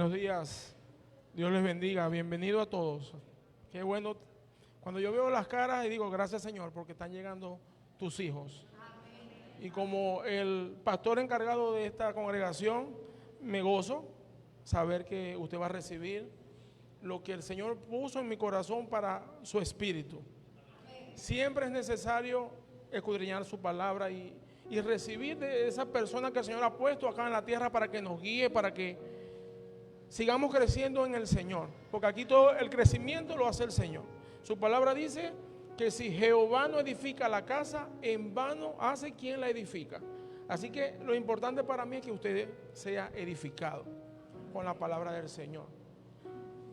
Buenos días, Dios les bendiga, bienvenido a todos. Qué bueno, cuando yo veo las caras y digo gracias Señor porque están llegando tus hijos. Y como el pastor encargado de esta congregación, me gozo saber que usted va a recibir lo que el Señor puso en mi corazón para su espíritu. Siempre es necesario escudriñar su palabra y recibir de esa persona que el Señor ha puesto acá en la tierra para que nos guíe, para que sigamos creciendo en el Señor, porque aquí todo el crecimiento lo hace el Señor. Su palabra dice que si Jehová no edifica la casa, en vano hace quien la edifica. Así que lo importante para mí es que usted sea edificado con la palabra del Señor.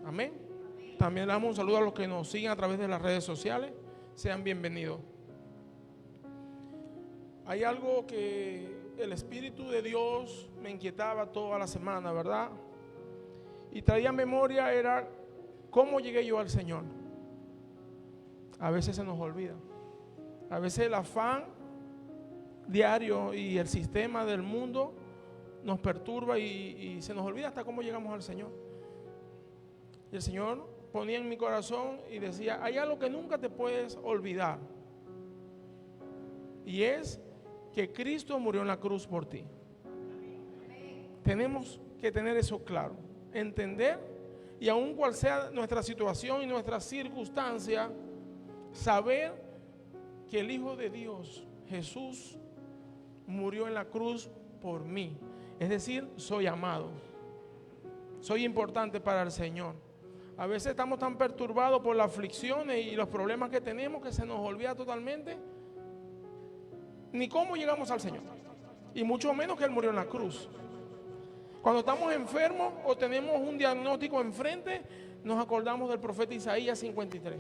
Amén. También le damos un saludo a los que nos siguen a través de las redes sociales. Sean bienvenidos. Hay algo que el Espíritu de Dios me inquietaba toda la semana, ¿verdad? Y traía memoria, era cómo llegué yo al Señor. A veces se nos olvida. A veces el afán diario y el sistema del mundo nos perturba y se nos olvida hasta cómo llegamos al Señor. Y el Señor ponía en mi corazón y decía, hay algo que nunca te puedes olvidar. Y es que Cristo murió en la cruz por ti. Tenemos que tener eso claro. Entender, y aun cual sea nuestra situación y nuestra circunstancia, saber que el Hijo de Dios, Jesús, murió en la cruz por mí. Es decir, soy amado, soy importante para el Señor. A veces estamos tan perturbados por las aflicciones y los problemas que tenemos que se nos olvida totalmente ni cómo llegamos al Señor, y mucho menos que Él murió en la cruz. Cuando estamos enfermos o tenemos un diagnóstico enfrente, nos acordamos del profeta Isaías 53.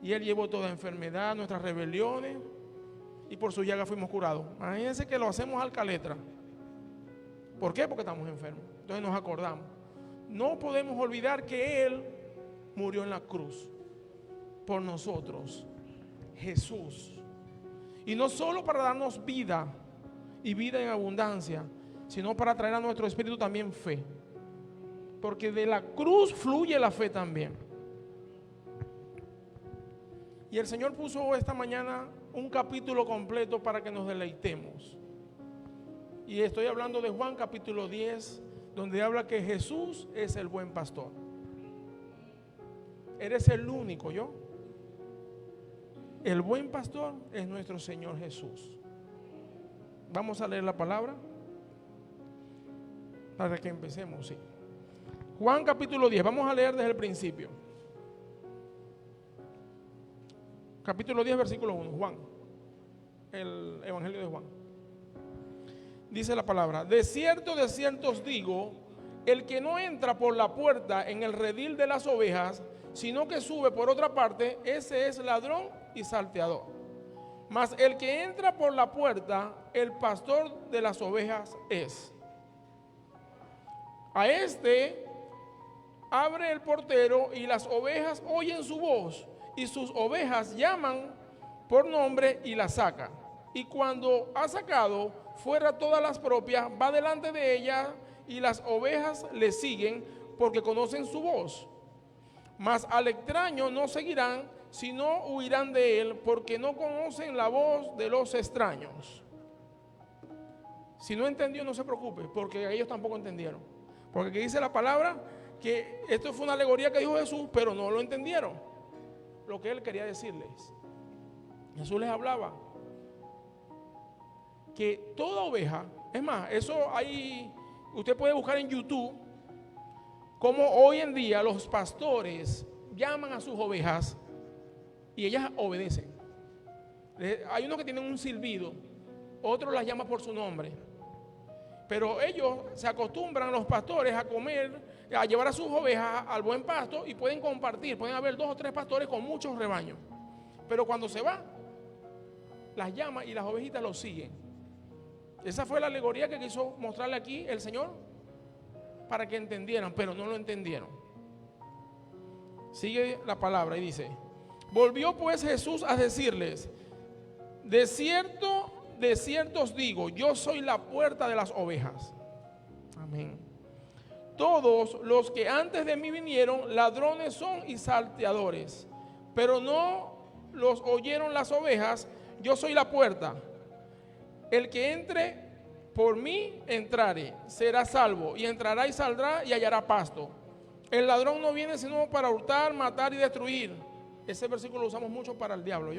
Y Él llevó toda enfermedad, nuestras rebeliones, y por su llaga fuimos curados. Imagínense que lo hacemos al caletra. ¿Por qué? Porque estamos enfermos. Entonces nos acordamos. No podemos olvidar que Él murió en la cruz por nosotros, Jesús. Y no solo para darnos vida y vida en abundancia, sino para traer a nuestro espíritu también fe. Porque de la cruz fluye la fe también. Y el Señor puso esta mañana un capítulo completo para que nos deleitemos. Y estoy hablando de Juan capítulo 10, donde habla que Jesús es el buen pastor. Eres el único, yo. El buen pastor es nuestro Señor Jesús. Vamos a leer la palabra para que empecemos, sí. Juan capítulo 10, vamos a leer desde el principio. Capítulo 10, versículo 1, Juan, el Evangelio de Juan. Dice la palabra: de cierto os digo, el que no entra por la puerta en el redil de las ovejas, sino que sube por otra parte, ese es ladrón y salteador. Mas el que entra por la puerta, el pastor de las ovejas es. A este abre el portero y las ovejas oyen su voz, y sus ovejas llaman por nombre y la sacan. Y cuando ha sacado fuera todas las propias, va delante de ella, y las ovejas le siguen porque conocen su voz. Mas al extraño no seguirán, sino huirán de él, porque no conocen la voz de los extraños. Si no entendió, no se preocupe, porque ellos tampoco entendieron. Porque aquí dice la palabra que esto fue una alegoría que dijo Jesús, pero no lo entendieron lo que Él quería decirles. Jesús les hablaba que toda oveja, es más, eso ahí usted puede buscar en YouTube cómo hoy en día los pastores llaman a sus ovejas y ellas obedecen. Hay unos que tienen un silbido, otros las llaman por su nombre. Pero ellos se acostumbran, los pastores, a comer, a llevar a sus ovejas al buen pasto y pueden compartir. Pueden haber 2 o 3 pastores con muchos rebaños. Pero cuando se va, las llama y las ovejitas los siguen. Esa fue la alegoría que quiso mostrarle aquí el Señor para que entendieran, pero no lo entendieron. Sigue la palabra y dice: volvió pues Jesús a decirles: de cierto os digo, yo soy la puerta de las ovejas. Amén. todos los que antes de mí vinieron, ladrones son y salteadores, pero no los oyeron las ovejas. Yo soy la puerta. El que entre por mí entrare, será salvo, y entrará y saldrá y hallará pasto. El ladrón no viene sino para hurtar, matar y destruir. Ese versículo lo usamos mucho para el diablo,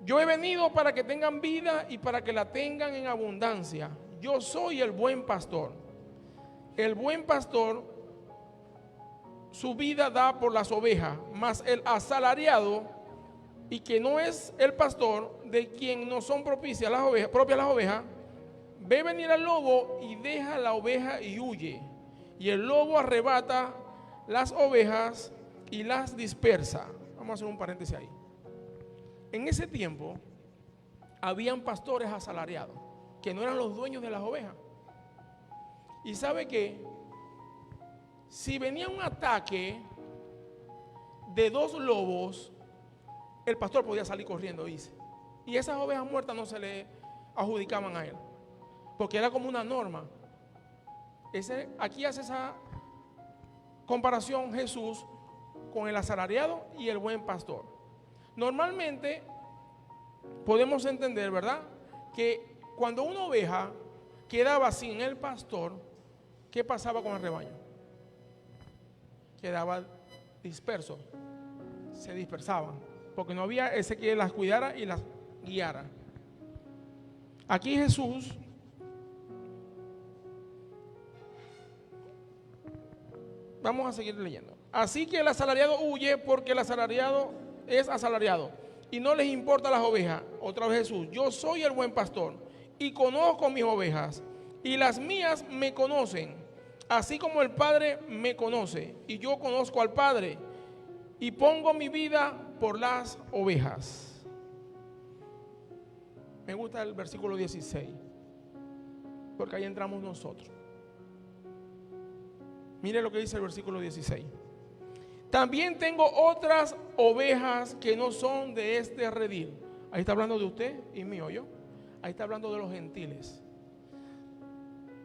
Yo he venido para que tengan vida y para que la tengan en abundancia. Yo soy el buen pastor. El buen pastor su vida da por las ovejas, mas el asalariado, y que no es el pastor, de quien no son propias las ovejas, ve venir al lobo y deja la oveja y huye. Y el lobo arrebata las ovejas y las dispersa. Vamos a hacer un paréntesis ahí. En ese tiempo habían pastores asalariados que no eran los dueños de las ovejas. Y sabe que si venía un ataque de 2 lobos, el pastor podía salir corriendo, dice. Y esas ovejas muertas no se le adjudicaban a él, porque era como una norma. Aquí hace esa comparación Jesús con el asalariado y el buen pastor. Normalmente podemos entender, ¿verdad?, que cuando una oveja quedaba sin el pastor, ¿qué pasaba con el rebaño? Quedaba disperso, se dispersaban, porque no había ese que las cuidara y las guiara. Aquí Jesús vamos a seguir leyendo. Así que el asalariado huye, porque el asalariado es asalariado y no les importa las ovejas. Otra vez Jesús: yo soy el buen pastor y conozco mis ovejas, y las mías me conocen, así como el Padre me conoce, y yo conozco al Padre, y pongo mi vida por las ovejas. Me gusta el versículo 16, porque ahí entramos nosotros. Mire lo que dice el versículo 16. También tengo otras ovejas que no son de este redil. Ahí está hablando de usted y mío, yo. Ahí está hablando de los gentiles.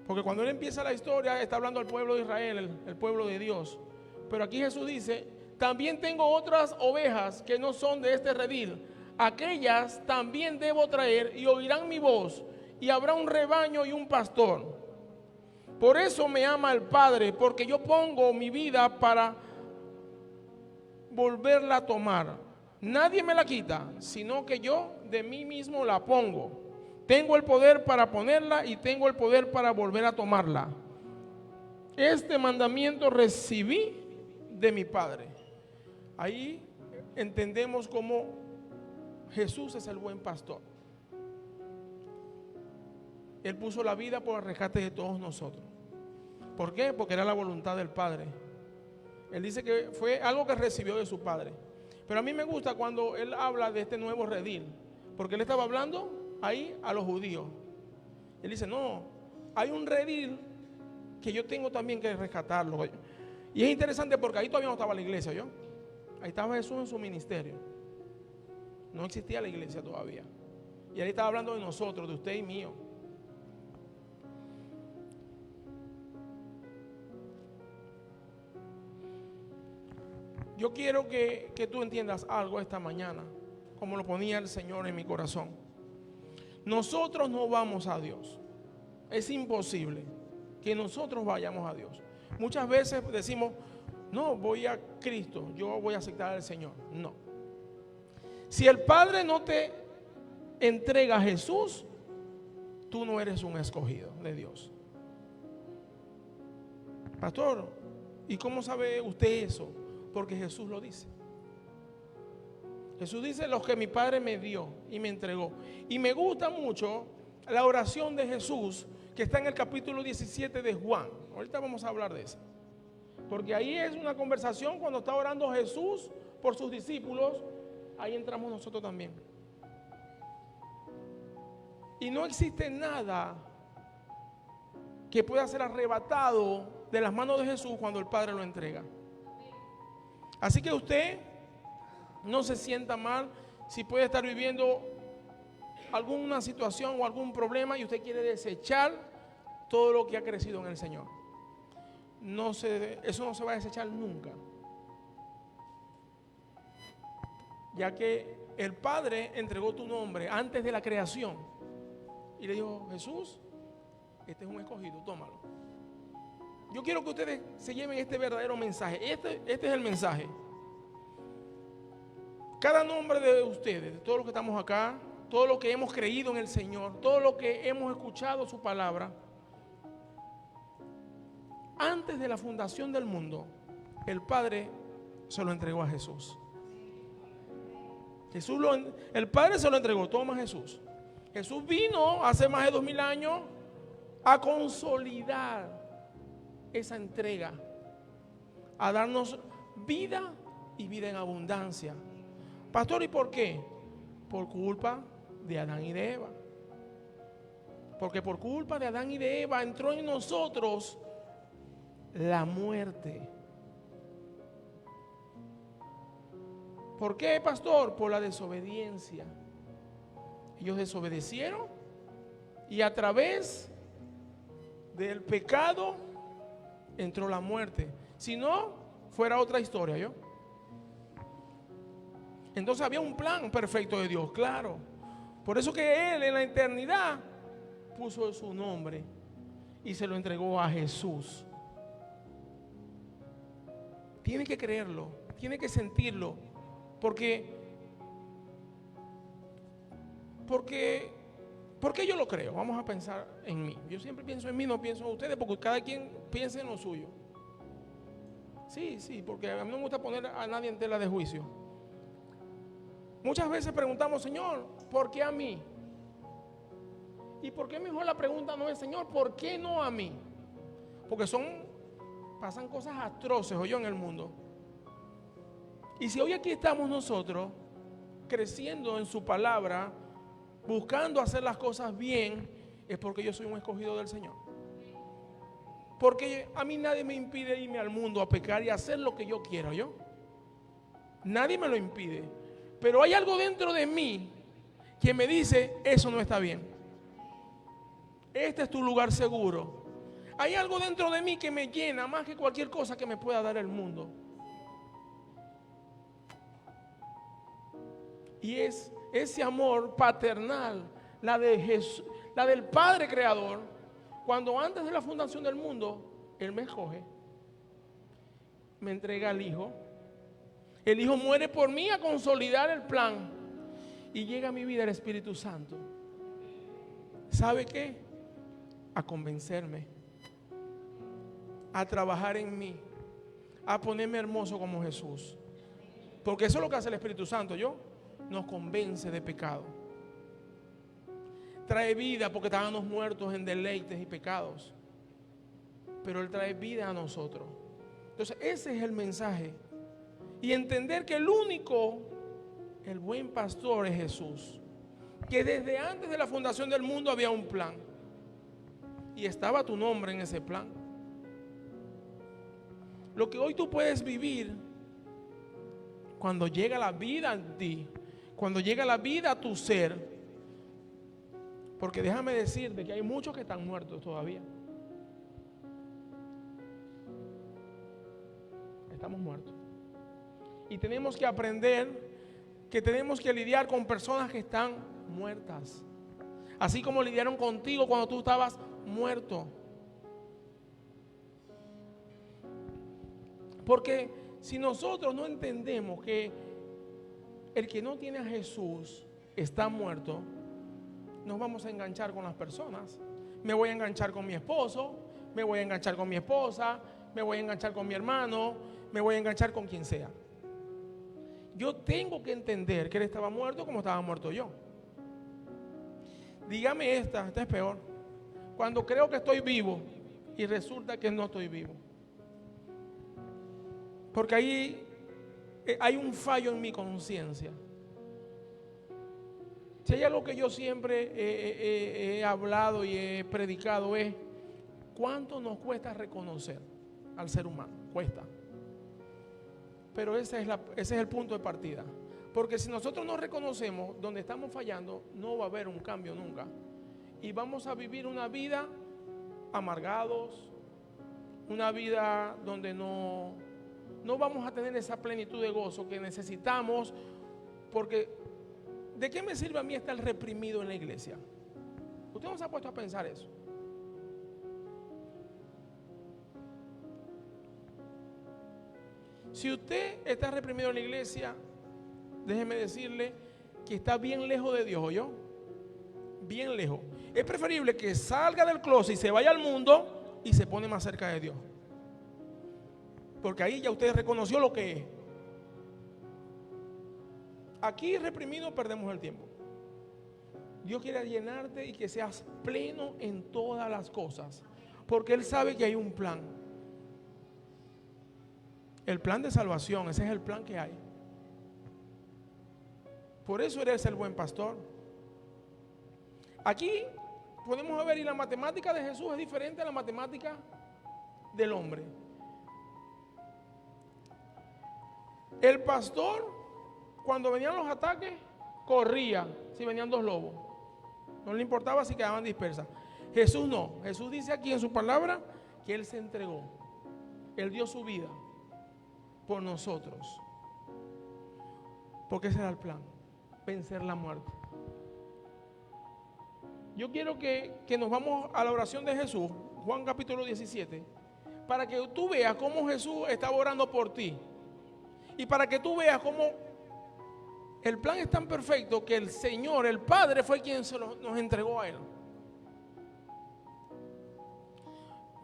Porque cuando él empieza la historia, está hablando al pueblo de Israel, el pueblo de Dios. Pero aquí Jesús dice: también tengo otras ovejas que no son de este redil. Aquellas también debo traer, y oirán mi voz, y habrá un rebaño y un pastor. Por eso me ama el Padre, porque yo pongo mi vida para volverla a tomar. Nadie me la quita, sino que yo de mí mismo la pongo. Tengo el poder para ponerla y tengo el poder para volver a tomarla. Este mandamiento recibí de mi Padre. Ahí entendemos cómo Jesús es el buen pastor. Él puso la vida por el rescate de todos nosotros. ¿Por qué? Porque era la voluntad del Padre. Él dice que fue algo que recibió de su Padre. Pero a mí me gusta cuando él habla de este nuevo redil, porque él estaba hablando ahí a los judíos. Él dice: no, hay un redil que yo tengo también que rescatarlo. Y es interesante porque ahí todavía no estaba la iglesia, ¿yo? Ahí estaba Jesús en su ministerio. No existía la iglesia todavía. Y él estaba hablando de nosotros, de usted y mío. Yo quiero que tú entiendas algo esta mañana, como lo ponía el Señor en mi corazón. Nosotros no vamos a Dios. Es imposible que nosotros vayamos a Dios. Muchas veces decimos: no, voy a Cristo, yo voy a aceptar al Señor. No. Si el Padre no te entrega a Jesús, tú no eres un escogido de Dios. Pastor, ¿y cómo sabe usted eso? Porque Jesús lo dice. Jesús dice: los que mi Padre me dio y me entregó. Y me gusta mucho la oración de Jesús, que está en el capítulo 17 de Juan. Ahorita vamos a hablar de eso, porque ahí es una conversación cuando está orando Jesús por sus discípulos. Ahí entramos nosotros también. Y no existe nada que pueda ser arrebatado de las manos de Jesús cuando el Padre lo entrega. Así que usted no se sienta mal si puede estar viviendo alguna situación o algún problema y usted quiere desechar todo lo que ha crecido en el Señor. eso no se va a desechar nunca. Ya que el Padre entregó tu nombre antes de la creación y le dijo: Jesús, este es un escogido, tómalo. Yo quiero que ustedes se lleven este verdadero mensaje. Este es el mensaje. Cada nombre de ustedes, de todos los que estamos acá, todos los que hemos creído en el Señor, todos los que hemos escuchado su palabra, antes de la fundación del mundo, el Padre se lo entregó a Jesús. El Padre se lo entregó, toma Jesús. Jesús vino hace más de 2000 años a consolidar esa entrega, a darnos vida y vida en abundancia. Pastor, ¿y por qué? Por culpa de Adán y de Eva. Porque por culpa de Adán y de Eva entró en nosotros la muerte. ¿Por qué, pastor? Por la desobediencia. Ellos desobedecieron y a través del pecado entró la muerte. Si no, fuera otra historia, ¿yo? Entonces había un plan perfecto de Dios, claro. Por eso que Él en la eternidad puso su nombre y se lo entregó a Jesús. Tiene que creerlo, tiene que sentirlo, porque yo lo creo. Vamos a pensar en mí. Yo siempre pienso en mí, no pienso en ustedes, porque cada quien piensa en lo suyo. Sí, porque a mí no me gusta poner a nadie en tela de juicio. Muchas veces preguntamos: Señor, ¿por qué a mí? ¿Y por qué mejor la pregunta no es: Señor, ¿por qué no a mí? Porque pasan cosas atroces hoy en el mundo. Y si hoy aquí estamos nosotros creciendo en su palabra, buscando hacer las cosas bien, es porque yo soy un escogido del Señor. Porque a mí nadie me impide irme al mundo a pecar y hacer lo que yo quiero, ¿yo? Nadie me lo impide. Pero hay algo dentro de mí que me dice: eso no está bien. Este es tu lugar seguro. Hay algo dentro de mí que me llena más que cualquier cosa que me pueda dar el mundo. Y es ese amor paternal, la de Jesús, la del Padre Creador, cuando antes de la fundación del mundo, Él me escoge, me entrega al Hijo. El Hijo muere por mí a consolidar el plan. Y llega a mi vida el Espíritu Santo. ¿Sabe qué? A convencerme, a trabajar en mí, a ponerme hermoso como Jesús. Porque eso es lo que hace el Espíritu Santo. Nos convence de pecado. Trae vida porque estábamos muertos en deleites y pecados. Pero Él trae vida a nosotros. Entonces ese es el mensaje. Y entender que el buen pastor es Jesús. Que desde antes de la fundación del mundo había un plan. Y estaba tu nombre en ese plan. Lo que hoy tú puedes vivir, cuando llega la vida en ti, cuando llega la vida a tu ser, porque déjame decirte que hay muchos que están muertos todavía. Estamos muertos. Y tenemos que aprender que tenemos que lidiar con personas que están muertas. Así como lidiaron contigo cuando tú estabas muerto. Porque si nosotros no entendemos que el que no tiene a Jesús está muerto, nos vamos a enganchar con las personas. Me voy a enganchar con mi esposo, me voy a enganchar con mi esposa, me voy a enganchar con mi hermano, me voy a enganchar con quien sea. Yo tengo que entender que Él estaba muerto como estaba muerto yo. Dígame esta es peor. Cuando creo que estoy vivo y resulta que no estoy vivo. Porque ahí hay un fallo en mi conciencia. Si hay algo que yo siempre he hablado y he predicado es: ¿cuánto nos cuesta reconocer al ser humano? Cuesta. Pero ese es el punto de partida. Porque si nosotros no reconocemos donde estamos fallando, no va a haber un cambio nunca. Y vamos a vivir una vida amargados, una vida donde no vamos a tener esa plenitud de gozo que necesitamos, porque ¿de qué me sirve a mí estar reprimido en la iglesia? ¿Usted no se ha puesto a pensar eso? Si usted está reprimido en la iglesia, déjeme decirle que está bien lejos de Dios, ¿oyó? Bien lejos. Es preferible que salga del closet y se vaya al mundo y se pone más cerca de Dios. Porque ahí ya usted reconoció lo que es. Aquí reprimido perdemos el tiempo. Dios quiere llenarte y que seas pleno en todas las cosas, porque Él sabe que hay un plan. El plan de salvación, ese es el plan que hay. Por eso eres el buen pastor. Aquí podemos ver, y la matemática de Jesús es diferente a la matemática del hombre. El pastor, cuando venían los ataques, corría si venían dos lobos. No le importaba si quedaban dispersas. Jesús no. Jesús dice aquí en su palabra que Él se entregó. Él dio su vida por nosotros. Porque ese era el plan, vencer la muerte. Yo quiero que nos vamos a la oración de Jesús, Juan capítulo 17, para que tú veas cómo Jesús estaba orando por ti. Y para que tú veas cómo el plan es tan perfecto que el Señor, el Padre, fue quien nos entregó a Él.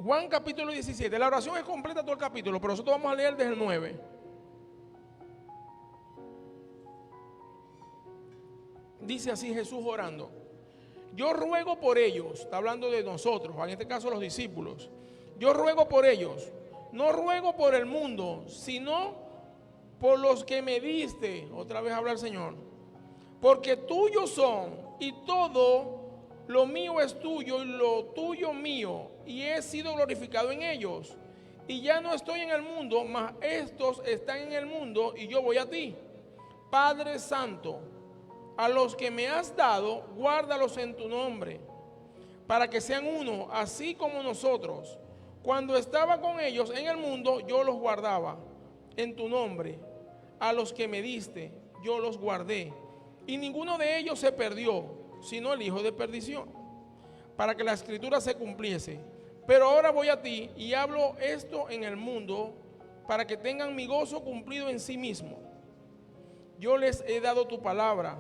Juan capítulo 17, la oración es completa todo el capítulo, pero nosotros vamos a leer desde el 9. Dice así Jesús orando: yo ruego por ellos, está hablando de nosotros, en este caso los discípulos. Yo ruego por ellos, no ruego por el mundo, sino por los que me diste. Otra vez habla el Señor. Porque tuyos son, y todo lo mío es tuyo, y lo tuyo mío, y he sido glorificado en ellos. Y ya no estoy en el mundo, mas estos están en el mundo, y yo voy a ti. Padre Santo, a los que me has dado, guárdalos en tu nombre, para que sean uno, así como nosotros. Cuando estaba con ellos en el mundo, yo los guardaba en tu nombre. A los que me diste, yo los guardé. Y ninguno de ellos se perdió, sino el hijo de perdición, para que la escritura se cumpliese. Pero ahora voy a ti y hablo esto en el mundo, para que tengan mi gozo cumplido en sí mismo. Yo les he dado tu palabra,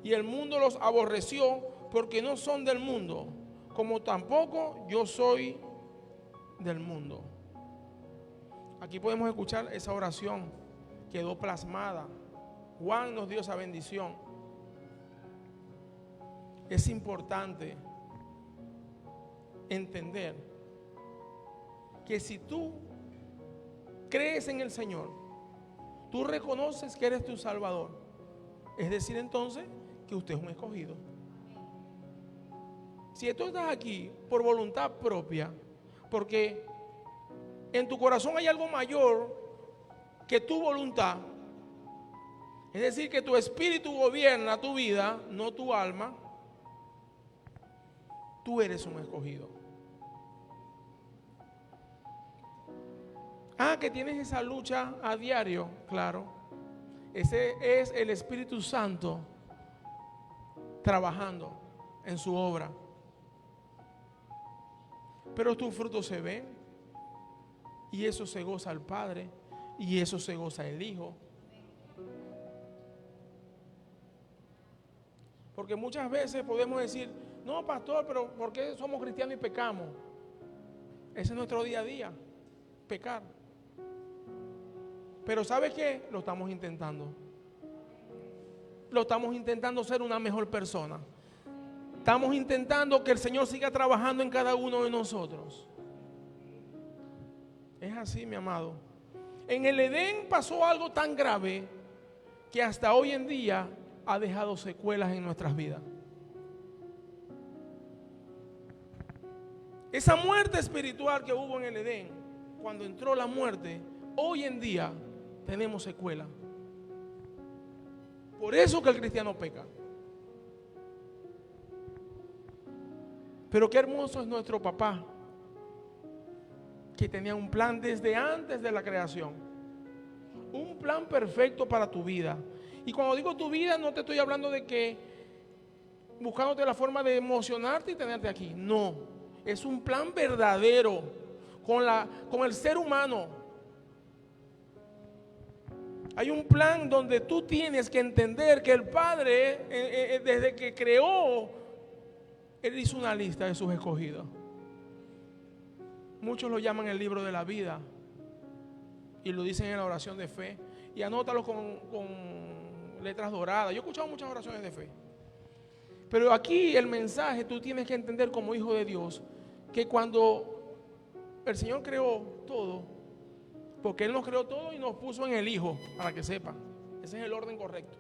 y el mundo los aborreció, porque no son del mundo, como tampoco yo soy del mundo. Aquí podemos escuchar esa oración, quedó plasmada. Juan nos dio esa bendición. Es importante entender que si tú crees en el Señor, tú reconoces que eres tu Salvador, es decir entonces que usted es un escogido. Si tú estás aquí por voluntad propia, porque en tu corazón hay algo mayor que tu voluntad, es decir, que tu espíritu gobierna tu vida, no tu alma, tú eres un escogido. Que tienes esa lucha a diario, claro. Ese es el Espíritu Santo trabajando en su obra. Pero tus frutos se ven, y eso se goza el Padre, y eso se goza el Hijo. Porque muchas veces podemos decir: no, pastor, pero ¿por qué somos cristianos y pecamos? Ese es nuestro día a día, pecar. Pero ¿sabe qué? Lo estamos intentando. Lo estamos intentando ser una mejor persona. Estamos intentando que el Señor siga trabajando en cada uno de nosotros. Es así, mi amado. En el Edén pasó algo tan grave que hasta hoy en día ha dejado secuelas en nuestras vidas. Esa muerte espiritual que hubo en el Edén, cuando entró la muerte, hoy en día tenemos secuelas. Por eso que el cristiano peca. Pero qué hermoso es nuestro papá, que tenía un plan desde antes de la creación. Un plan perfecto para tu vida. Y cuando digo tu vida, no te estoy hablando de que buscándote la forma de emocionarte y tenerte aquí. No, es un plan verdadero con el ser humano. Hay un plan donde tú tienes que entender que el Padre, desde que creó, Él hizo una lista de sus escogidos. Muchos lo llaman el libro de la vida y lo dicen en la oración de fe, y anótalo con letras doradas. Yo he escuchado muchas oraciones de fe, pero aquí el mensaje tú tienes que entender como hijo de Dios que cuando el Señor creó todo, porque Él nos creó todo y nos puso en el Hijo, para que sepan, ese es el orden correcto.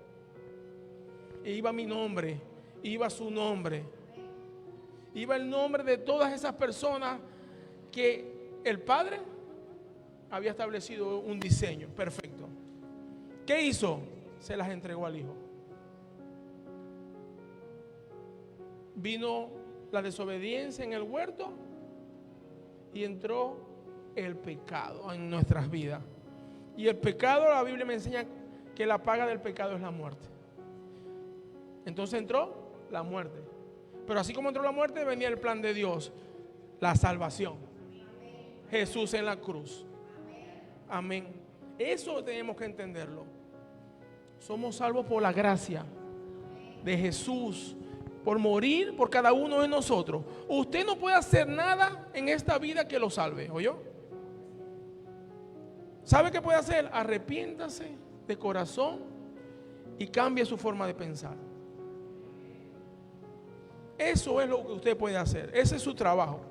E iba mi nombre, iba su nombre, iba el nombre de todas esas personas que el Padre había establecido un diseño perfecto. ¿Qué hizo? Se las entregó al Hijo. Vino la desobediencia en el huerto y entró el pecado en nuestras vidas. Y el pecado, la Biblia me enseña que la paga del pecado es la muerte. Entonces entró la muerte. Pero así como entró la muerte, venía el plan de Dios, la salvación. Jesús en la cruz. Amén. Eso tenemos que entenderlo. Somos salvos por la gracia de Jesús, por morir por cada uno de nosotros. Usted no puede hacer nada en esta vida que lo salve, ¿oyó? ¿Sabe qué puede hacer? Arrepiéntase de corazón y cambie su forma de pensar. Eso es lo que usted puede hacer. Ese es su trabajo.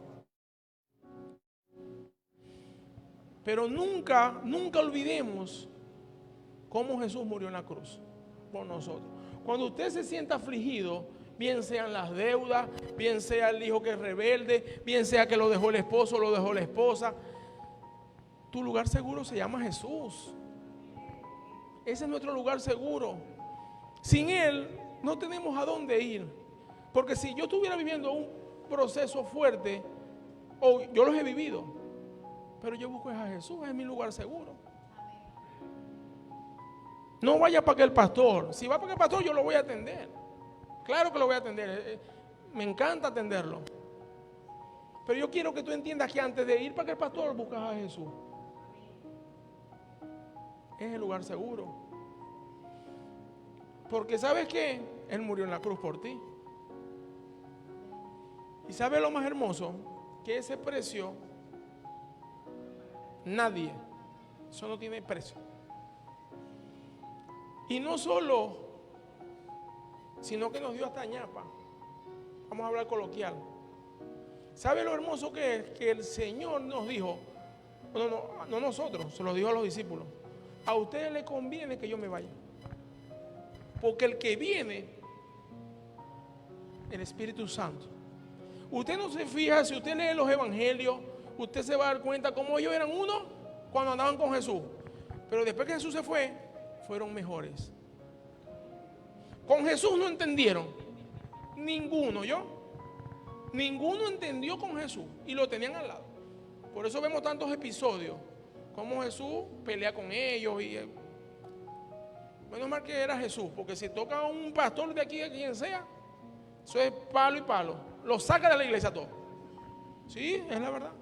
Pero nunca olvidemos cómo Jesús murió en la cruz por nosotros. Cuando usted se sienta afligido, bien sean las deudas, bien sea el hijo que es rebelde, bien sea que lo dejó el esposo, lo dejó la esposa, tu lugar seguro se llama Jesús. Ese es nuestro lugar seguro. Sin Él no tenemos a dónde ir. Porque si yo estuviera viviendo un proceso fuerte, o yo los he vivido, pero yo busco a Jesús, es mi lugar seguro. No vaya para que el pastor. Si va para que el pastor, yo lo voy a atender. Claro que lo voy a atender. Me encanta atenderlo. Pero yo quiero que tú entiendas que antes de ir para que el pastor, buscas a Jesús. Es el lugar seguro. Porque ¿sabes qué? Él murió en la cruz por ti. ¿Y sabes lo más hermoso? Que ese precio, nadie, eso no tiene precio. Y no solo, sino que nos dio hasta ñapa. Vamos a hablar coloquial. ¿Sabe lo hermoso que es? Que el Señor nos dijo, no nosotros, se lo dijo a los discípulos, a ustedes les conviene que yo me vaya. Porque el que viene, el Espíritu Santo. Usted no se fija, si usted lee los evangelios, usted se va a dar cuenta cómo ellos eran uno cuando andaban con Jesús. Pero después que Jesús se fue, fueron mejores. Con Jesús no entendieron. Ninguno, ninguno entendió con Jesús y lo tenían al lado. Por eso vemos tantos episodios como Jesús pelea con ellos y menos mal que era Jesús, porque si toca a un pastor de aquí, de quien sea, eso es palo y palo, lo saca de la iglesia todo. Sí, es la verdad.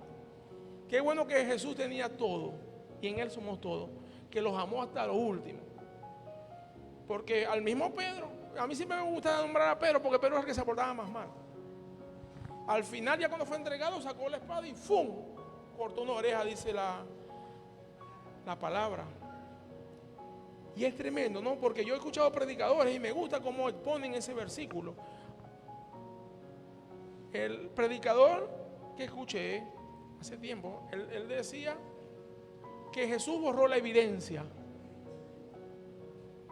Qué bueno que Jesús tenía todo y en Él somos todos, que los amó hasta lo último. Porque al mismo Pedro, a mí siempre me gusta nombrar a Pedro, porque Pedro es el que se portaba más mal. Al final, ya cuando fue entregado, sacó la espada y ¡fum! Cortó una oreja, dice la palabra. Y es tremendo, ¿no? Porque yo he escuchado predicadores y me gusta cómo ponen ese versículo. El predicador que escuché hace tiempo, él decía que Jesús borró la evidencia.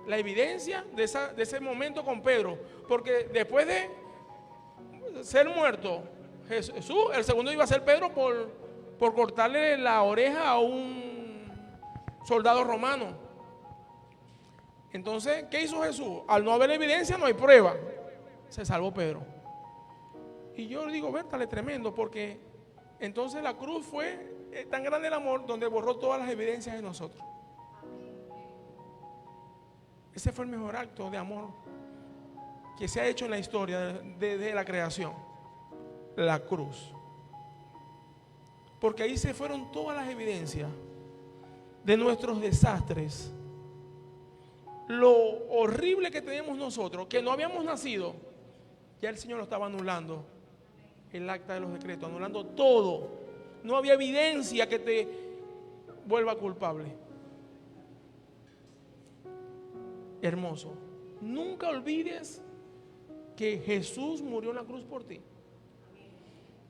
La evidencia de ese momento con Pedro. Porque después de ser muerto Jesús, el segundo iba a ser Pedro por cortarle la oreja a un soldado romano. Entonces, ¿qué hizo Jesús? Al no haber evidencia, no hay prueba. Se salvó Pedro. Y yo digo, Bertale, tremendo, porque entonces la cruz fue tan grande el amor donde borró todas las evidencias de nosotros. Ese fue el mejor acto de amor que se ha hecho en la historia de la creación, la cruz. Porque ahí se fueron todas las evidencias de nuestros desastres, lo horrible que tenemos nosotros, que no habíamos nacido. Ya el Señor lo estaba anulando, el acta de los decretos, anulando todo. No había evidencia que te vuelva culpable. Hermoso. Nunca olvides que Jesús murió en la cruz por ti.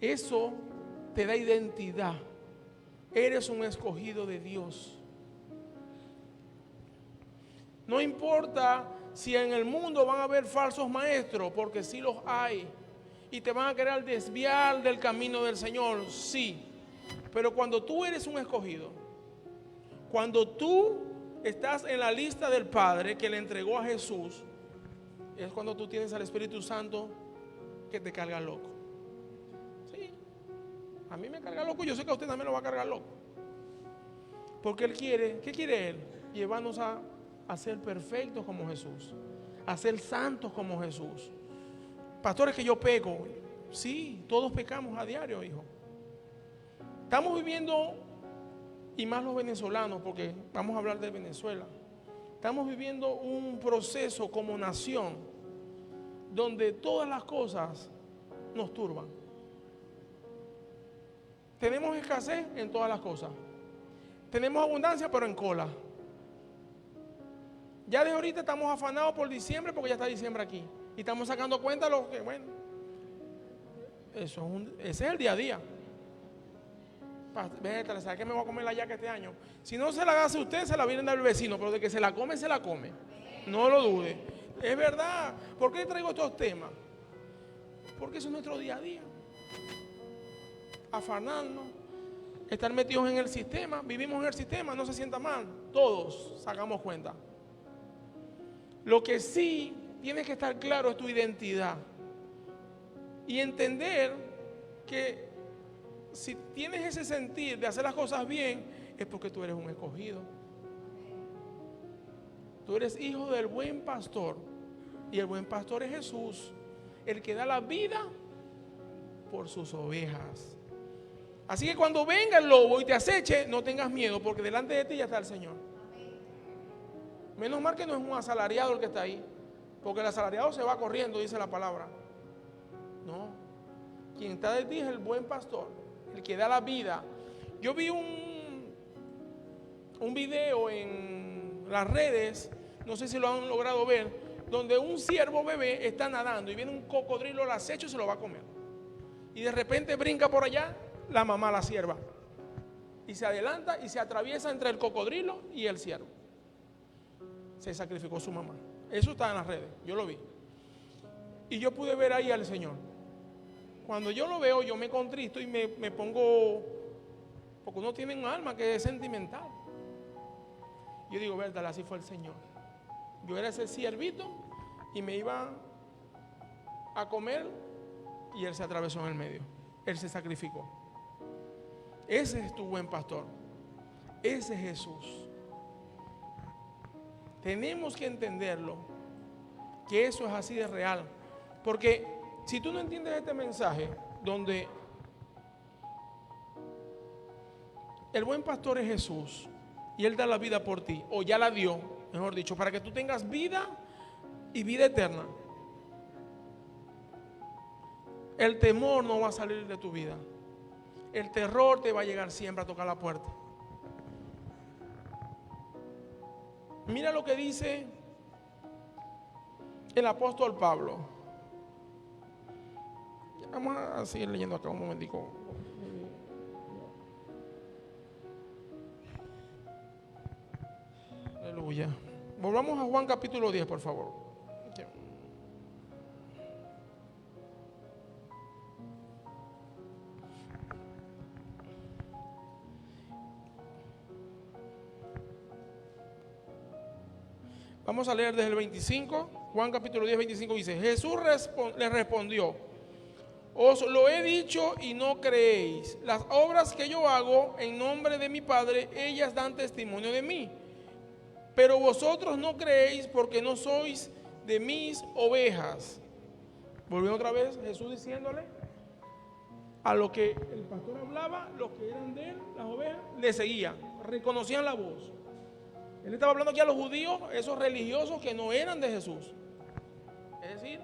Eso te da identidad. Eres un escogido de Dios. No importa si en el mundo van a haber falsos maestros, porque sí los hay, y te van a querer desviar del camino del Señor, sí. Pero cuando tú eres un escogido, cuando tú estás en la lista del Padre que le entregó a Jesús, es cuando tú tienes al Espíritu Santo que te carga loco. Sí, a mí me carga loco, yo sé que a usted también lo va a cargar loco. Porque Él quiere, ¿qué quiere Él? Llevarnos a ser perfectos como Jesús, a ser santos como Jesús. Pastores, que yo peco. Sí, todos pecamos a diario, hijo. Estamos viviendo, y más los venezolanos, porque vamos a hablar de Venezuela, estamos viviendo un proceso como nación donde todas las cosas nos turban. Tenemos escasez en todas las cosas. Tenemos abundancia, pero en cola. Ya de ahorita estamos afanados por diciembre, porque ya está diciembre aquí. Y estamos sacando cuenta de lo que, bueno, ese es el día a día. ¿Sabe qué me voy a comer la yaca este año? Si no se la hace usted, se la viene del vecino, pero de que se la come, se la come. No lo dude. Es verdad. ¿Por qué traigo estos temas? Porque eso es nuestro día a día. Afanarnos, estar metidos en el sistema, vivimos en el sistema, no se sienta mal. Todos sacamos cuenta. Lo que sí tienes que estar claro es tu identidad. Y entender que si tienes ese sentir de hacer las cosas bien, es porque tú eres un escogido. Tú eres hijo del buen pastor. Y el buen pastor es Jesús, el que da la vida por sus ovejas. Así que cuando venga el lobo y te aceche, no tengas miedo, porque delante de ti ya está el Señor. Menos mal que no es un asalariado el que está ahí, porque el asalariado se va corriendo, dice la palabra. No, quien está de ti es el buen pastor, el que da la vida. Yo vi un video en las redes, no sé si lo han logrado ver, donde un ciervo bebé está nadando y viene un cocodrilo al acecho y se lo va a comer. Y de repente brinca por allá la mamá, la cierva, y se adelanta y se atraviesa entre el cocodrilo y el ciervo. Se sacrificó su mamá. Eso está en las redes, yo lo vi. Y yo pude ver ahí al Señor. Cuando yo lo veo, yo me contristo y me pongo, porque uno tiene un alma que es sentimental. Yo digo, verdad, así fue el Señor. Yo era ese ciervito y me iba a comer y Él se atravesó en el medio. Él se sacrificó. Ese es tu buen pastor. Ese es Jesús. Tenemos que entenderlo, que eso es así de real. Porque si tú no entiendes este mensaje, donde el buen pastor es Jesús y Él da la vida por ti, o ya la dio, mejor dicho, para que tú tengas vida y vida eterna, el temor no va a salir de tu vida. El terror te va a llegar siempre a tocar la puerta. Mira lo que dice el apóstol Pablo. Vamos a seguir leyendo acá un momentico. Aleluya. Volvamos a Juan capítulo 10, por favor. Vamos a leer desde el 25. Juan capítulo 10, 25 dice: Jesús le respondió: Os lo he dicho y no creéis. Las obras que yo hago en nombre de mi Padre, ellas dan testimonio de mí. Pero vosotros no creéis porque no sois de mis ovejas. Volviendo otra vez, Jesús diciéndole a lo que el pastor hablaba, los que eran de él, las ovejas, le seguían, reconocían la voz. Él estaba hablando aquí a los judíos, esos religiosos que no eran de Jesús. Es decir,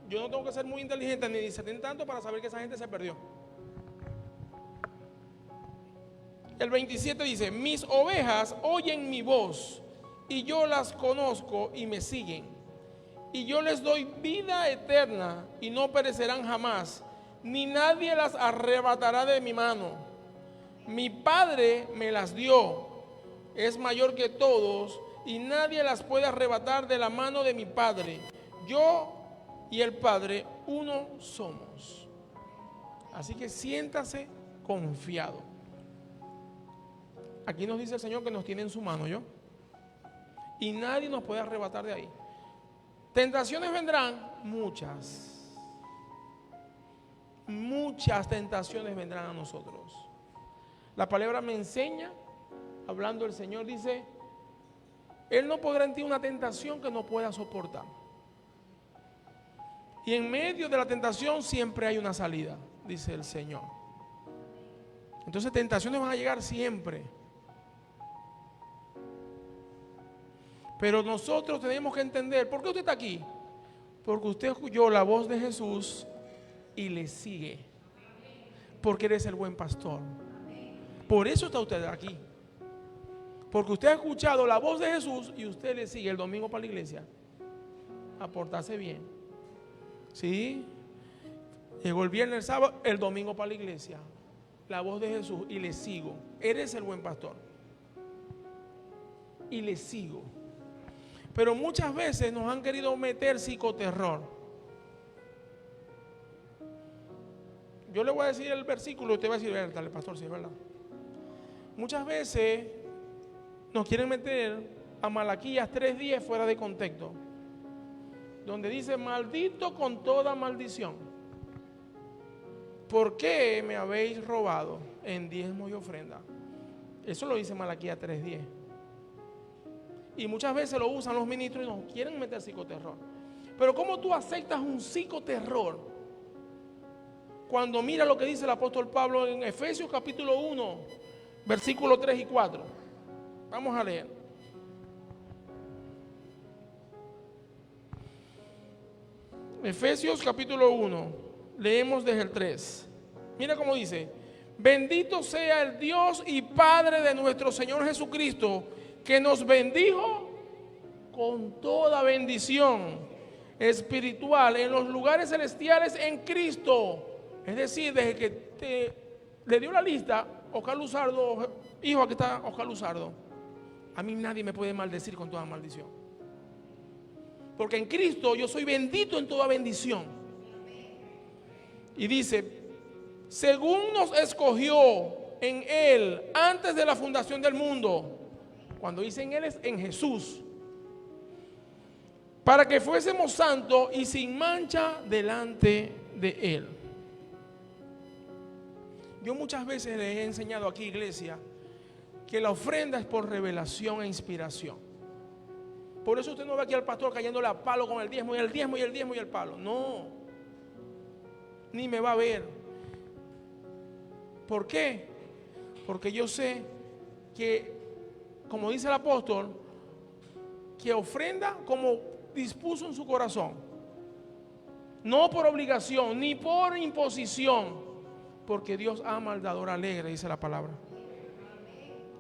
yo no tengo que ser muy inteligente ni discernir tanto para saber que esa gente se perdió. El 27 dice: mis ovejas oyen mi voz y yo las conozco y me siguen. Y yo les doy vida eterna y no perecerán jamás, ni nadie las arrebatará de mi mano. Mi Padre me las dio, es mayor que todos y nadie las puede arrebatar de la mano de mi Padre. Yo y el Padre uno somos. Así que siéntase confiado. Aquí nos dice el Señor que nos tiene en su mano, ¿yo? Y nadie nos puede arrebatar de ahí. Tentaciones vendrán, muchas. Muchas tentaciones vendrán a nosotros. La palabra me enseña, hablando el Señor, dice: Él no podrá en ti una tentación que no pueda soportar. Y en medio de la tentación siempre hay una salida, dice el Señor. Entonces tentaciones van a llegar siempre. Pero nosotros tenemos que entender, ¿por qué usted está aquí? Porque usted escuchó la voz de Jesús y le sigue. Porque eres el buen pastor. Por eso está usted aquí. Porque usted ha escuchado la voz de Jesús y usted le sigue el domingo para la iglesia. A portarse bien. ¿Sí? Llegó el viernes, el sábado, el domingo para la iglesia. La voz de Jesús y le sigo. Eres el buen pastor. Y le sigo. Pero muchas veces nos han querido meter psicoterror. Yo le voy a decir el versículo y usted va a decir: dale, pastor, sí es verdad. Muchas veces nos quieren meter a Malaquías 3:10 fuera de contexto, donde dice: maldito con toda maldición. ¿Por qué me habéis robado en diezmo y ofrenda? Eso lo dice Malaquías 3:10. Y muchas veces lo usan los ministros y nos quieren meter psicoterror. Pero ¿cómo tú aceptas un psicoterror cuando mira lo que dice el apóstol Pablo en Efesios capítulo 1, versículos 3 y 4? Vamos a leer. Efesios capítulo 1, leemos desde el 3. Mira cómo dice: bendito sea el Dios y Padre de nuestro Señor Jesucristo, que nos bendijo con toda bendición espiritual en los lugares celestiales en Cristo. Es decir, desde que le dio la lista, Oscar Luzardo, hijo, aquí está Oscar Luzardo. A mí nadie me puede maldecir con toda maldición. Porque en Cristo yo soy bendito en toda bendición. Y dice: según nos escogió en Él antes de la fundación del mundo. Cuando dice en Él es en Jesús. Para que fuésemos santos y sin mancha delante de Él. Yo muchas veces les he enseñado aquí, iglesia, que la ofrenda es por revelación e inspiración. Por eso usted no ve aquí al pastor cayéndole a palo con el diezmo y el diezmo y el diezmo y el palo. No. Ni me va a ver. ¿Por qué? Porque yo sé que, como dice el apóstol, que ofrenda como dispuso en su corazón. No por obligación, ni por imposición. Porque Dios ama al dador alegre, dice la palabra.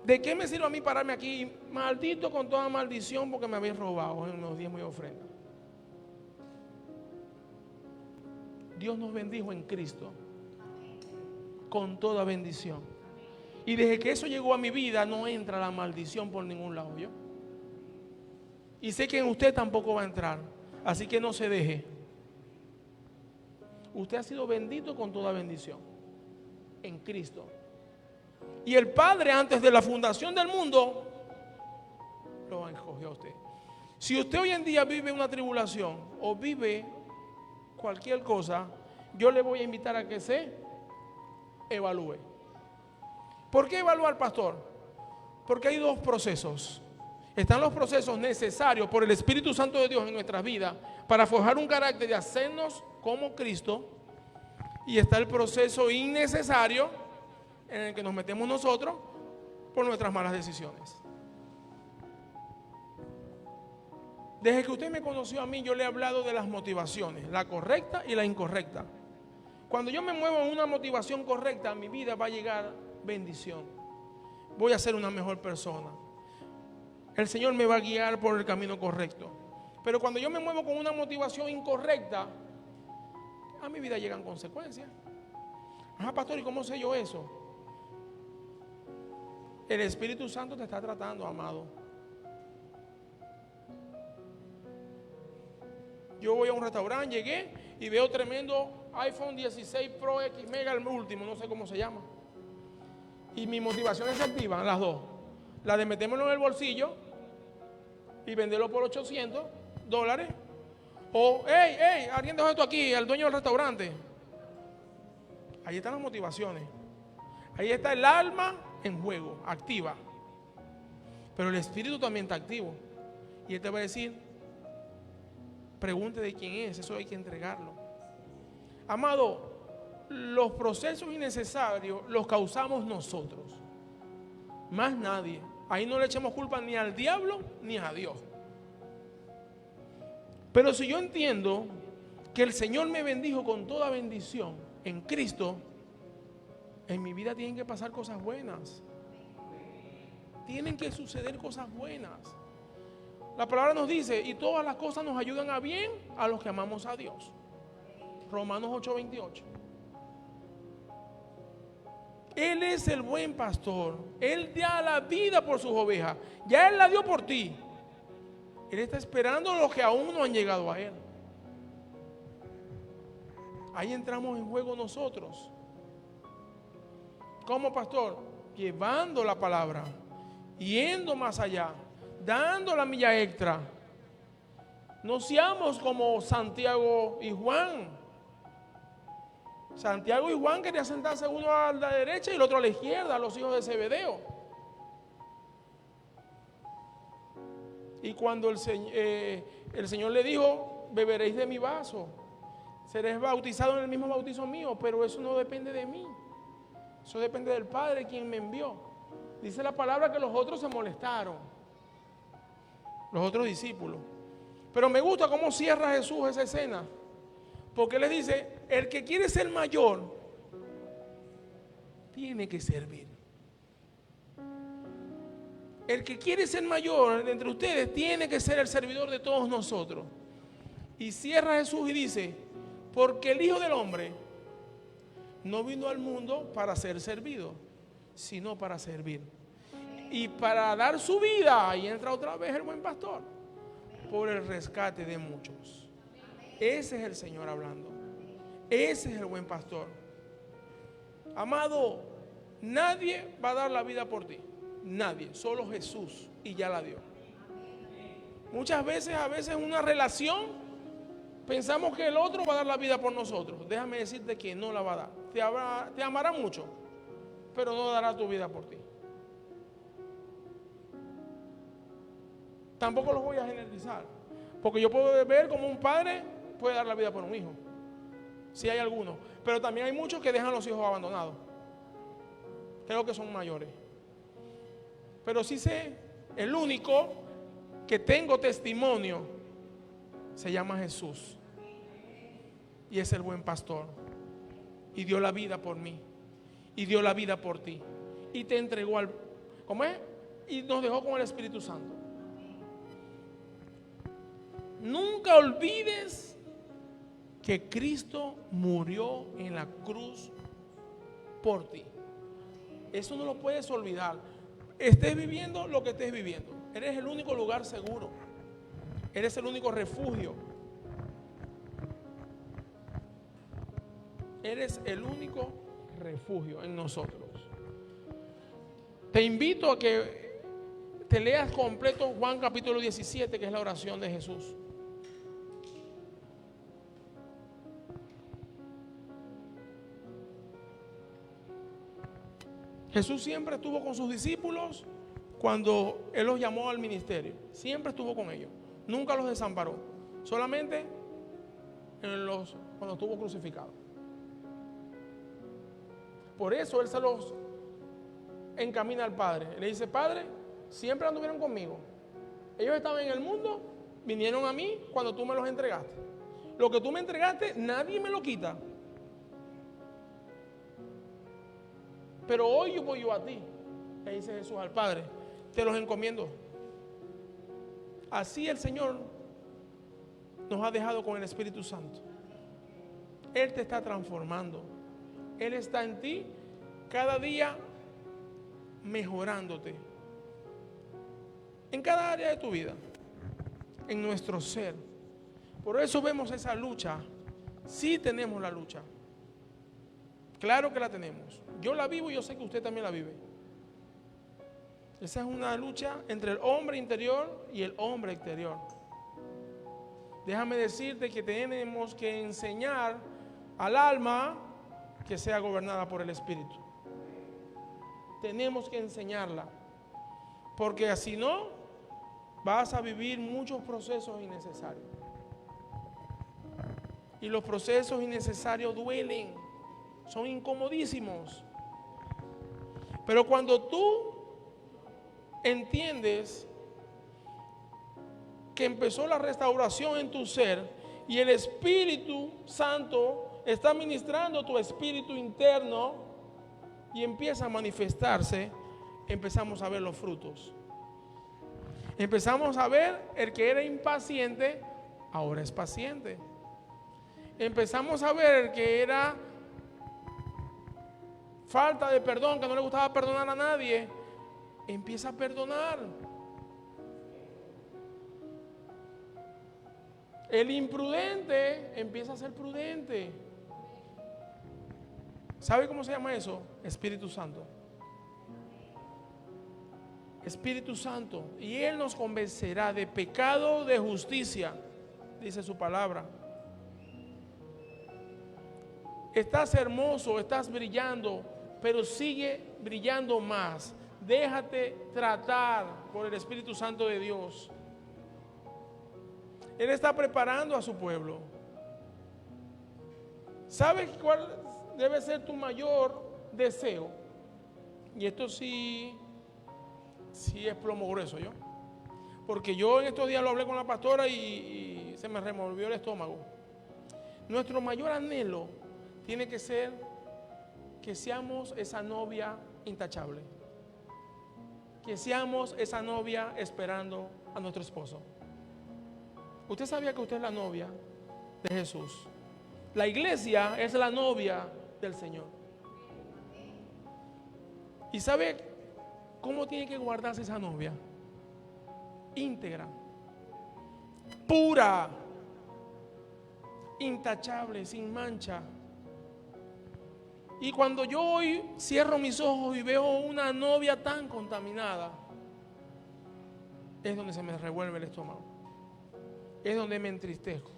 ¿De qué me sirve a mí pararme aquí maldito con toda maldición porque me habéis robado en los diezmos y ofrendas? Dios nos bendijo en Cristo con toda bendición. Y desde que eso llegó a mi vida no entra la maldición por ningún lado, ¿yo? Y sé que en usted tampoco va a entrar. Así que no se deje. Usted ha sido bendito con toda bendición en Cristo. Y el Padre, antes de la fundación del mundo, lo escogió a usted. Si usted hoy en día vive una tribulación o vive cualquier cosa, yo le voy a invitar a que se evalúe. ¿Por qué evaluar, pastor? Porque hay dos procesos. Están los procesos necesarios por el Espíritu Santo de Dios en nuestras vidas para forjar un carácter de hacernos como Cristo, y está el proceso innecesario en el que nos metemos nosotros por nuestras malas decisiones. Desde que usted me conoció a mí, yo le he hablado de las motivaciones, la correcta y la incorrecta. Cuando yo me muevo en una motivación correcta, a mi vida va a llegar bendición. Voy a ser una mejor persona. El Señor me va a guiar por el camino correcto. Pero cuando yo me muevo con una motivación incorrecta, a mi vida llegan consecuencias. Ajá, pastor, ¿y cómo sé yo eso? El Espíritu Santo te está tratando, amado. Yo voy a un restaurante, llegué y veo tremendo iPhone 16 Pro X Mega, el último, no sé cómo se llama. Y mi motivación es activa, las dos. La de metérmelo en el bolsillo y venderlo por $800. O, hey, alguien dejó esto aquí, al dueño del restaurante. Ahí están las motivaciones. Ahí está el alma en juego, activa. Pero el espíritu también está activo. Y él te va a decir, pregunte de quién es, eso hay que entregarlo. Amado, los procesos innecesarios los causamos nosotros, más nadie. Ahí no le echemos culpa ni al diablo ni a Dios. Pero si yo entiendo que el Señor me bendijo con toda bendición en Cristo, en mi vida tienen que pasar cosas buenas. Tienen que suceder cosas buenas. La palabra nos dice, y todas las cosas nos ayudan a bien a los que amamos a Dios. Romanos 8:28. Él es el buen pastor. Él da la vida por sus ovejas. Ya Él la dio por ti. Él está esperando a los que aún no han llegado a Él. Ahí entramos en juego nosotros. ¿Cómo, pastor? Llevando la palabra, yendo más allá, dando la milla extra. No seamos como Santiago y Juan. Santiago y Juan querían sentarse uno a la derecha y el otro a la izquierda, los hijos de Zebedeo. Y cuando el Señor le dijo, beberéis de mi vaso, seréis bautizados en el mismo bautizo mío, pero eso no depende de mí. Eso depende del Padre quien me envió. Dice la palabra que los otros se molestaron, los otros discípulos. Pero me gusta cómo cierra Jesús esa escena, porque les dice, el que quiere ser mayor tiene que servir. El que quiere ser mayor entre ustedes tiene que ser el servidor de todos nosotros. Y cierra Jesús y dice, porque el Hijo del Hombre no vino al mundo para ser servido, sino para servir. Y para dar su vida, ahí entra otra vez el buen pastor, por el rescate de muchos. Ese es el Señor hablando. Ese es el buen pastor. Amado, nadie va a dar la vida por ti. Nadie, solo Jesús, y ya la dio. Muchas veces, en una relación, pensamos que el otro va a dar la vida por nosotros. Déjame decirte que no la va a dar. Te amará mucho, pero no dará tu vida por ti. Tampoco los voy a generalizar, porque yo puedo ver como un padre puede dar la vida por un hijo, si hay algunos, pero también hay muchos que dejan a los hijos abandonados. Creo que son mayores. Pero sí sé, el único que tengo testimonio se llama Jesús. Y es el buen pastor. Y dio la vida por mí. Y dio la vida por ti. Y te entregó al... ¿Cómo es? Y nos dejó con el Espíritu Santo. Nunca olvides que Cristo murió en la cruz por ti. Eso no lo puedes olvidar. Estés viviendo lo que estés viviendo, eres el único lugar seguro. Eres el único refugio. Eres el único refugio en nosotros. Te invito a que te leas completo Juan capítulo 17, que es la oración de Jesús. Jesús siempre estuvo con sus discípulos cuando Él los llamó al ministerio. Siempre estuvo con ellos. Nunca los desamparó. Solamente cuando estuvo crucificado. Por eso Él se los encamina al Padre. Le dice: Padre, siempre anduvieron conmigo. Ellos estaban en el mundo, vinieron a mí cuando tú me los entregaste. Lo que tú me entregaste, nadie me lo quita. Pero hoy yo voy a ti, le dice Jesús al Padre, te los encomiendo. Así el Señor nos ha dejado con el Espíritu Santo. Él te está transformando. Él está en ti cada día mejorándote. En cada área de tu vida, en nuestro ser. Por eso vemos esa lucha. Sí tenemos la lucha. Claro que la tenemos. Yo la vivo y yo sé que usted también la vive. Esa es una lucha entre el hombre interior y el hombre exterior. Déjame decirte que tenemos que enseñar al alma que sea gobernada por el Espíritu. Tenemos que enseñarla. Porque así no, vas a vivir muchos procesos innecesarios. Y los procesos innecesarios duelen. Son incomodísimos. Pero cuando tú entiendes que empezó la restauración en tu ser y el Espíritu Santo está ministrando tu espíritu interno y empieza a manifestarse, empezamos a ver los frutos. Empezamos a ver el que era impaciente, ahora es paciente. Empezamos a ver el que era falta de perdón, que no le gustaba perdonar a nadie, empieza a perdonar. El imprudente empieza a ser prudente. ¿Sabe cómo se llama eso? Espíritu Santo. Espíritu Santo. Y Él nos convencerá de pecado, de justicia, dice su palabra. Estás hermoso, estás brillando, pero sigue brillando más. Déjate tratar por el Espíritu Santo de Dios. Él está preparando a su pueblo. ¿Sabes cuál debe ser tu mayor deseo? Y esto sí es plomo grueso, yo. Porque yo en estos días lo hablé con la pastora y se me revolvió el estómago. Nuestro mayor anhelo tiene que ser que seamos esa novia intachable. Que seamos esa novia esperando a nuestro esposo. Usted sabía que usted es la novia de Jesús. La iglesia es la novia del Señor. ¿Y sabe cómo tiene que guardarse esa novia? Íntegra, pura, intachable, sin mancha. Y cuando yo hoy cierro mis ojos y veo una novia tan contaminada, es donde se me revuelve el estómago. Es donde me entristezco.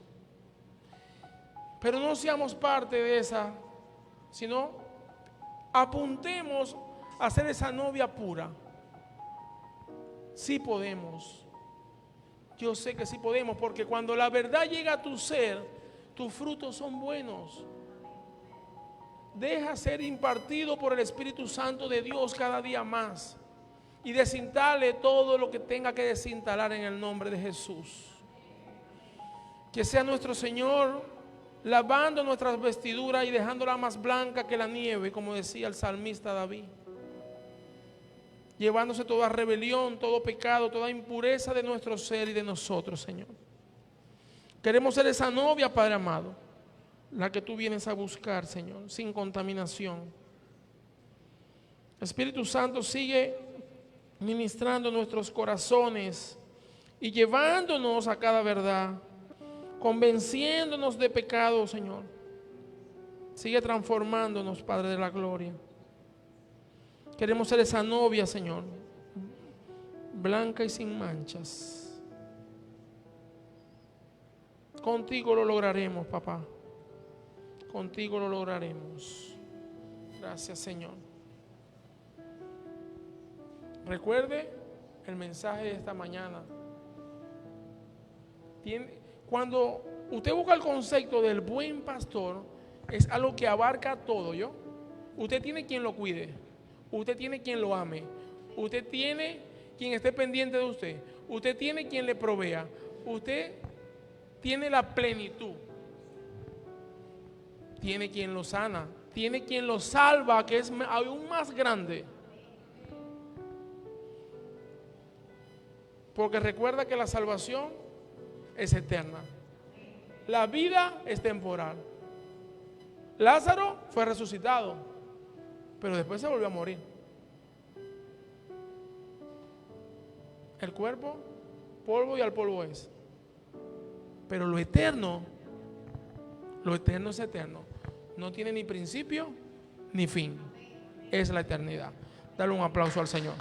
Pero no seamos parte de esa, sino apuntemos a ser esa novia pura. Sí podemos. Yo sé que sí podemos, porque cuando la verdad llega a tu ser, tus frutos son buenos. Deja ser impartido por el Espíritu Santo de Dios cada día más. Y desinstale todo lo que tenga que desinstalar en el nombre de Jesús. Que sea nuestro Señor lavando nuestras vestiduras y dejándola más blanca que la nieve, como decía el salmista David. Llevándose toda rebelión, todo pecado, toda impureza de nuestro ser y de nosotros, Señor. Queremos ser esa novia, Padre amado, la que tú vienes a buscar, Señor, sin contaminación. Espíritu Santo, sigue ministrando nuestros corazones y llevándonos a cada verdad, convenciéndonos de pecado, Señor. Sigue transformándonos, Padre de la gloria. Queremos ser esa novia, Señor, blanca y sin manchas. Contigo lo lograremos, papá. Contigo lo lograremos. Gracias, Señor. Recuerde el mensaje de esta mañana. Cuando usted busca el concepto del buen pastor, es algo que abarca todo, ¿yo? Usted tiene quien lo cuide, usted tiene quien lo ame, usted tiene quien esté pendiente de usted, usted tiene quien le provea, usted tiene la plenitud, tiene quien lo sana, tiene quien lo salva, que es aún más grande. Porque recuerda que la salvación es eterna, la vida es temporal. Lázaro fue resucitado, pero después se volvió a morir. El cuerpo, polvo y al polvo es. Pero lo eterno es eterno. No tiene ni principio ni fin. Es la eternidad. Dale un aplauso al Señor.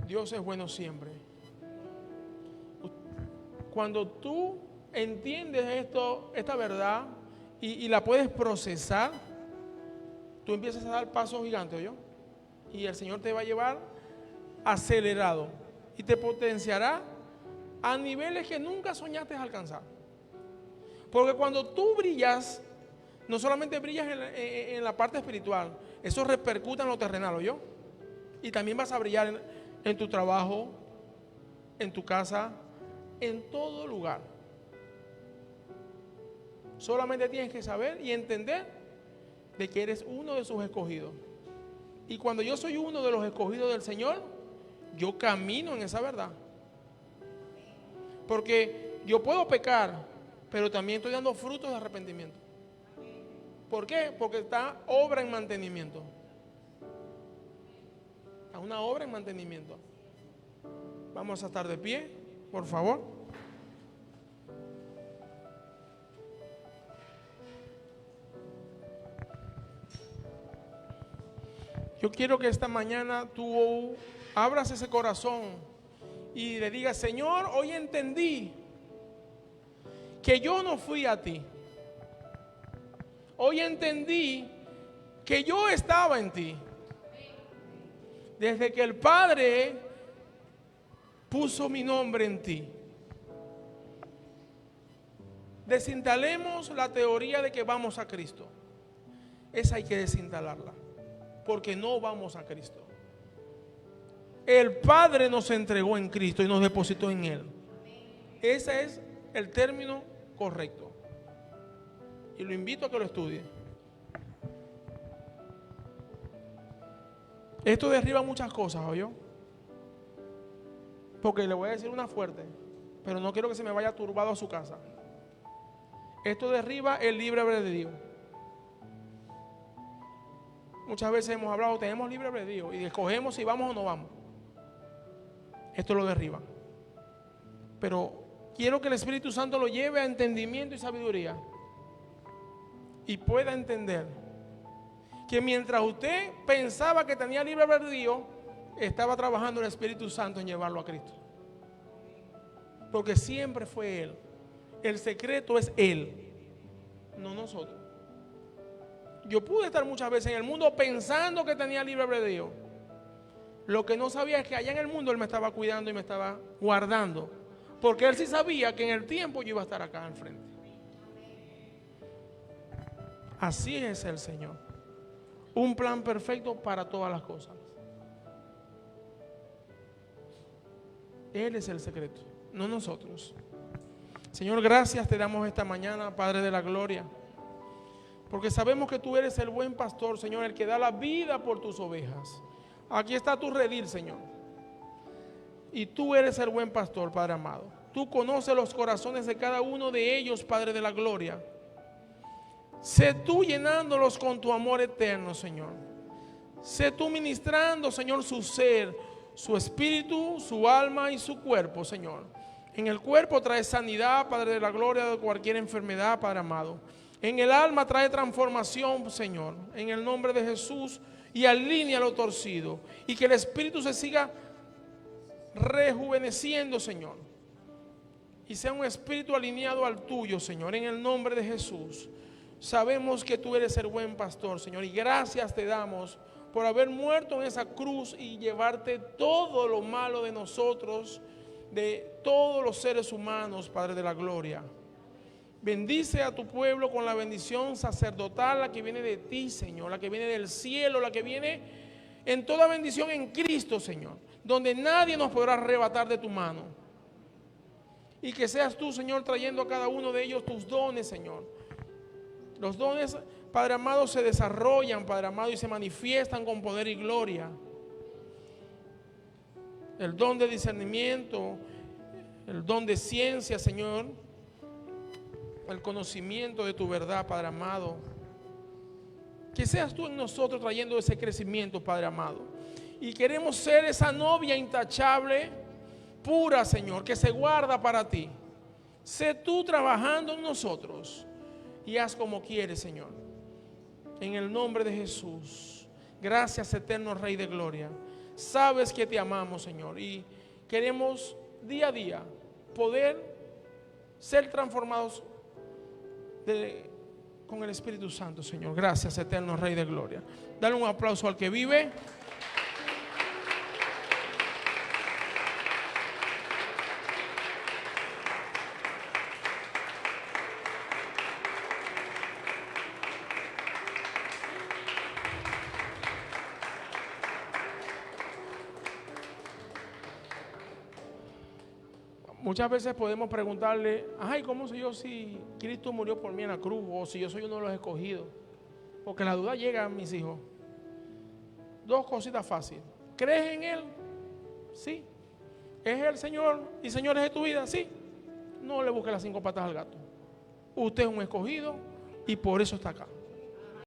Dios es bueno siempre. Cuando tú entiendes esta verdad y la puedes procesar, tú empiezas a dar pasos gigantes, ¿yo? Y el Señor te va a llevar acelerado y te potenciará a niveles que nunca soñaste alcanzar. Porque cuando tú brillas, no solamente brillas en la parte espiritual, eso repercute en lo terrenal, ¿oyó? Y también vas a brillar en tu trabajo, en tu casa, en todo lugar. Solamente tienes que saber y entender de que eres uno de sus escogidos. Y cuando yo soy uno de los escogidos del Señor, yo camino en esa verdad. Porque yo puedo pecar, pero también estoy dando frutos de arrepentimiento. ¿Por qué? Porque está obra en mantenimiento. Está una obra en mantenimiento. Vamos a estar de pie, por favor. Yo quiero que esta mañana tú abras ese corazón y le digas: Señor, hoy entendí que yo no fui a ti. Hoy entendí que yo estaba en ti. Desde que el Padre puso mi nombre en ti. Desinstalemos la teoría de que vamos a Cristo. Esa hay que desinstalarla, porque no vamos a Cristo. El Padre nos entregó en Cristo y nos depositó en Él. Ese es el término correcto. Y lo invito a que lo estudie. Esto derriba muchas cosas, ¿oyó? Porque le voy a decir una fuerte, pero no quiero que se me vaya turbado a su casa. Esto derriba el libre albedrío. Muchas veces hemos hablado, tenemos libre albedrío y escogemos si vamos o no vamos. Esto lo derriba. Pero quiero que el Espíritu Santo lo lleve a entendimiento y sabiduría y pueda entender que mientras usted pensaba que tenía libre albedrío, estaba trabajando el Espíritu Santo en llevarlo a Cristo. Porque siempre fue Él. El secreto es Él, no nosotros. Yo pude estar muchas veces en el mundo pensando que tenía libre albedrío. Lo que no sabía es que allá en el mundo Él me estaba cuidando y me estaba guardando. Porque Él sí sabía que en el tiempo yo iba a estar acá al frente. Así es el Señor. Un plan perfecto para todas las cosas. Él es el secreto, no nosotros. Señor, gracias te damos esta mañana, Padre de la gloria, porque sabemos que tú eres el buen pastor, Señor, el que da la vida por tus ovejas. Aquí está tu redil, Señor. Y tú eres el buen pastor, Padre amado. Tú conoces los corazones de cada uno de ellos, Padre de la gloria. Sé tú llenándolos con tu amor eterno, Señor. Sé tú ministrando, Señor, su ser, su espíritu, su alma y su cuerpo, Señor. En el cuerpo trae sanidad, Padre de la gloria, de cualquier enfermedad, Padre amado. En el alma trae transformación, Señor, en el nombre de Jesús, y alinea lo torcido. Y que el Espíritu se siga rejuveneciendo, Señor. Y sea un espíritu alineado al tuyo, Señor, en el nombre de Jesús. Sabemos que tú eres el buen pastor, Señor, y gracias te damos por haber muerto en esa cruz y llevarte todo lo malo de nosotros, de todos los seres humanos, Padre de la gloria. Bendice a tu pueblo con la bendición sacerdotal, la que viene de ti, Señor, la que viene del cielo, la que viene en toda bendición en Cristo, Señor, donde nadie nos podrá arrebatar de tu mano. Y que seas tú, Señor, trayendo a cada uno de ellos tus dones, Señor. Los dones, Padre amado, se desarrollan, Padre amado, y se manifiestan con poder y gloria. El don de discernimiento, el don de ciencia, Señor, el conocimiento de tu verdad, Padre amado. Que seas tú en nosotros trayendo ese crecimiento, Padre amado. Y queremos ser esa novia intachable, pura, Señor, que se guarda para ti. Sé tú trabajando en nosotros y haz como quieres, Señor. En el nombre de Jesús. Gracias, eterno Rey de gloria. Sabes que te amamos, Señor, y queremos día a día poder ser transformados con el Espíritu Santo, Señor. Gracias, eterno Rey de gloria. Dale un aplauso al que vive. Muchas veces podemos preguntarle, ay, ¿cómo sé yo si Cristo murió por mí en la cruz o si yo soy uno de los escogidos? Porque la duda llega a mis hijos. Dos cositas fáciles. ¿Crees en Él? Sí. ¿Es el Señor y Señor es de tu vida? Sí. No le busque las 5 patas al gato. Usted es un escogido y por eso está acá.